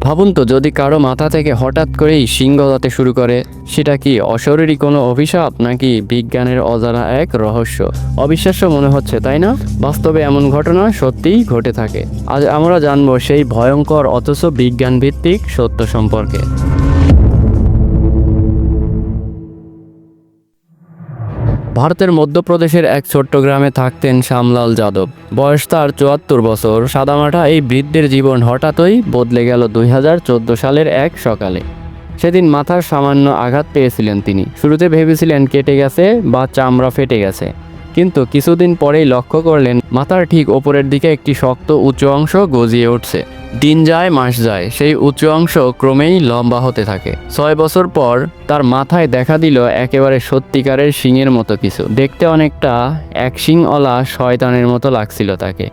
ভাবুন তো, যদি কারো মাথা থেকে হঠাৎ করেই শিং গজাতে শুরু করে, সেটা কি অশরীরী কোনো অভিশাপ নাকি বিজ্ঞানের অজানা এক রহস্য? অবিশ্বাস্য মনে হচ্ছে, তাই না? বাস্তবে এমন ঘটনা সত্যিই ঘটে থাকে। আজ আমরা জানবো সেই ভয়ঙ্কর অথচ বিজ্ঞান ভিত্তিক সত্য সম্পর্কে। ভারতের মধ্যপ্রদেশের এক ছোট্ট গ্রামে থাকতেন শ্যামলাল যাদব। বয়স তার ৭৪ বছর। সাদামাটা এই বৃদ্ধের জীবন হঠাৎই বদলে গেল ২০১৪ সালের এক সকালে। সেদিন মাথার সামান্য আঘাত পেয়েছিলেন তিনি। শুরুতে ভেবেছিলেন কেটে গেছে বা চামড়া ফেটে গেছে, কিন্তু কিছুদিন পরেই লক্ষ্য করলেন মাথার ঠিক ওপরের দিকে একটি শক্ত উঁচু অংশ গজিয়ে উঠছে। দিন যায় মাস যায়, সেই উঁচু অংশ ক্রমেই লম্বা হতে থাকে। ৬ বছর পর তার মাথায় দেখা দিল একেবারে সত্যিকারের শিংয়ের মতো কিছু। দেখতে অনেকটা এক শিংওয়ালা শয়তানের মতো লাগছিল তাকে।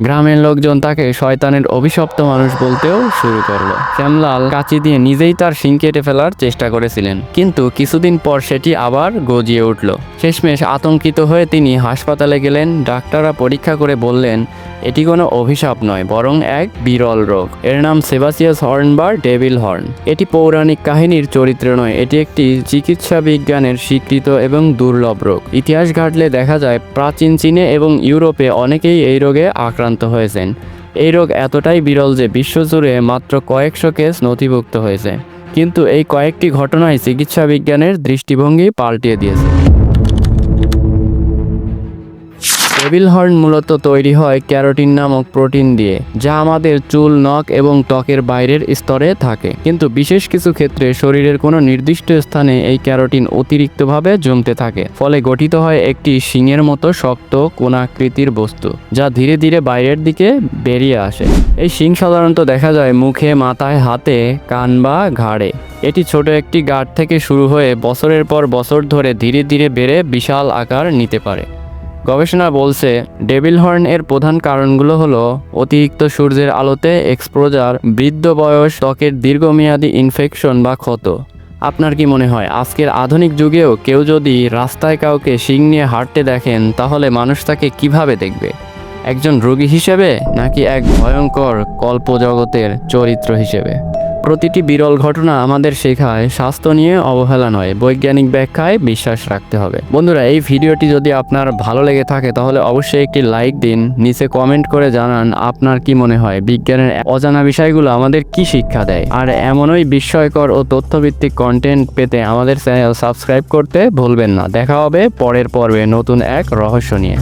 গ্রামের লোকজন তাকে শয়তানের অভিশপ্ত মানুষ বলতেও শুরু করলো। শ্যামলাল কাঁচি দিয়ে নিজেই তার শিং কেটে ফেলার চেষ্টা করেছিলেন, কিন্তু কিছুদিন পর সেটি আবার গজিয়ে উঠল। শেষমেশ আতঙ্কিত হয়ে তিনি হাসপাতালে গেলেন। ডাক্তাররা পরীক্ষা করে বললেন এটি কোনো অভিশাপ নয়, বরং এক বিরল রোগ। এর নাম সেবাসিয়াস হর্ন বা ডেভিল হর্ন। এটি পৌরাণিক কাহিনীর চরিত্র নয়, এটি একটি চিকিৎসা বিজ্ঞানের স্বীকৃত এবং দুর্লভ রোগ। ইতিহাস ঘাটলে দেখা যায় প্রাচীন চীনে এবং ইউরোপে অনেকেই এই রোগে আক্রান্ত হয়েছেন। এই রোগ এতটাই বিরল যে বিশ্বজুড়ে মাত্র কয়েকশো কেস নথিভুক্ত হয়েছে, কিন্তু এই কয়েকটি ঘটনায় চিকিৎসা বিজ্ঞানের দৃষ্টিভঙ্গি পাল্টিয়ে দিয়েছে। ডেভিল হর্ন মূলত তৈরি হয় ক্যারোটিন নামক প্রোটিন দিয়ে, যা আমাদের চুল, নখ এবং ত্বকের বাইরের স্তরে থাকে। কিন্তু বিশেষ কিছু ক্ষেত্রে শরীরের কোনো নির্দিষ্ট স্থানে এই ক্যারোটিন অতিরিক্তভাবে জমতে থাকে। ফলে গঠিত হয় একটি শিংয়ের মতো শক্ত কোণাকৃতির বস্তু, যা ধীরে ধীরে বাইরের দিকে বেরিয়ে আসে। এই শিং সাধারণত দেখা যায় মুখে, মাথায়, হাতে, কান বা ঘাড়ে। এটি ছোট একটি গাঁট থেকে শুরু হয়ে বছরের পর বছর ধরে ধীরে ধীরে বেড়ে বিশাল আকার নিতে পারে। গবেষণা বলছে ডেভিল হর্ন এর প্রধান কারণগুলো হলো অতিরিক্ত সূর্যের আলোতে এক্সপোজার, বৃদ্ধ বয়স, ত্বকের দীর্ঘমেয়াদী ইনফেকশন বা ক্ষত। আপনার কি মনে হয় আজকের আধুনিক যুগেও কেউ যদি রাস্তায় কাউকে শিং নিয়ে হাঁটতে দেখেন, তাহলে মানুষ তাকে কিভাবে দেখবে? একজন রোগী হিসেবে নাকি এক ভয়ঙ্কর কল্পজগতের চরিত্র হিসেবে? প্রতিটি বিরল ঘটনা আমাদের শেখায় স্বাস্থ্য নিয়ে অবহেলা নয়, বৈজ্ঞানিক ব্যাখ্যায় বিশ্বাস রাখতে হবে। বন্ধুরা, এই ভিডিওটি যদি আপনার ভালো লেগে থাকে তাহলে অবশ্যই একটি লাইক দিন। নিচে কমেন্ট করে জানান আপনার কি মনে হয় বিজ্ঞানের অজানা বিষয়গুলো আমাদের কি শিক্ষা দেয়। আর এমনই বিস্ময়কর ও তথ্যভিত্তিক কন্টেন্ট পেতে আমাদের চ্যানেল সাবস্ক্রাইব করতে ভুলবেন না। দেখা হবে পরের পর্বে নতুন এক রহস্য নিয়ে।